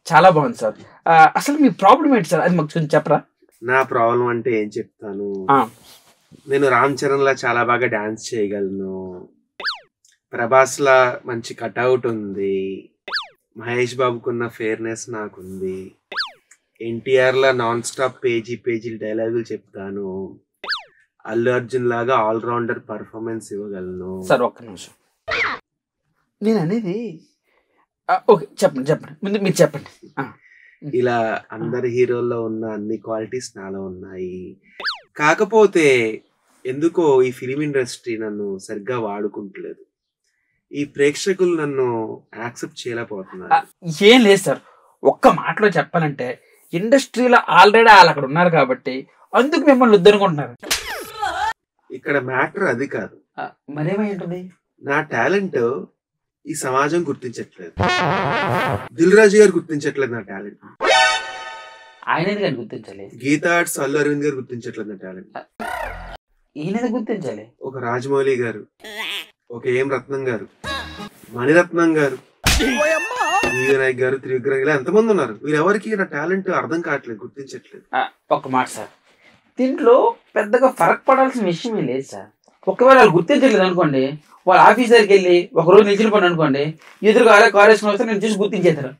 చాలా బాగుంది సార్. అసలు మీ ప్రాబ్లం ఏంటి సార్? అది మాకు కొంచెం చెప్పరా? నా ప్రాబ్లం అంటే ఏం చెప్తాను, నేను రామ్ చరణ్ లా చాలా బాగా డాన్స్ చేయగలను, ప్రభాస్ లా మంచి కట్అవుట్ ఉంది, మహేష్ బాబుకున్న ఫేర్నెస్ నాకుంది, ఎన్టీఆర్ లా నాన్ స్టాప్ పేజీలు డైలాగులు చెప్తాను, అల్లు అర్జున్ లాగా ఆల్రౌండర్ పర్ఫార్మెన్స్ ఇవ్వగలను. సార్ ఒక్క నిమిషం, నేను అనేది ఓకే చెప్పండి ముందు మీరు చెప్పండి. ఇలా అందరి హీరోల్లో ఉన్న అన్ని క్వాలిటీస్ నాలో ఉన్నాయి. కాకపోతే ఎందుకో ఈ ఫిలిం ఇండస్ట్రీ నన్ను సరిగ్గా వాడుకుంటలేదు, ఈ ప్రేక్షకులు నన్ను యాక్సెప్ట్ చేయలేకపోతున్నారు. ఏం లేదు సార్, ఒక్క మాటలో చెప్పాలంటే ఇండస్ట్రీలో ఆల్రెడీ వాళ్ళు అక్కడ ఉన్నారు కాబట్టి అందుకు మిమ్మల్ని వద్దనుకుంటున్నారు. ఇక్కడ మ్యాటర్ అది కాదు. మరేమై ఉంటుంది? నా టాలెంట్ ఈ సమాజం గుర్తించట్లేదు, దిల్ రాజు గారు గుర్తించట్లేదు నా టాలెంట్, ఆయన గుర్తించాలి, గీతా ఆర్ట్స్ అల్లు అరవింద్ గారు గుర్తించట్లేదు నా టాలెంట్, ఈయన గుర్తించాలి, ఒక రాజమౌళి గారు, ఒక ఏం రత్నం గారు, మణిరత్నం గారు, వినాయక్ గారు, త్రివిక్రమ్ ఇలా ఎంతమంది ఉన్నారు, వీళ్ళెవరికి నా టాలెంట్ అర్థం కావట్లేదు, గుర్తించట్లేదు. ఒక మాట సార్, దీంట్లో పెద్దగా ఫరక్ పడాల్సిన విషయమే లేదు సార్. ఒకవేళ వాళ్ళు గుర్తించలేదు అనుకోండి, వాళ్ళ ఆఫీస్ దగ్గరికి వెళ్ళి ఒక రోజు నిలిచిన పని అనుకోండి, ఎదురుగా కారు వేసుకుని వస్తే నేను చూసి గుర్తించేస్తారు.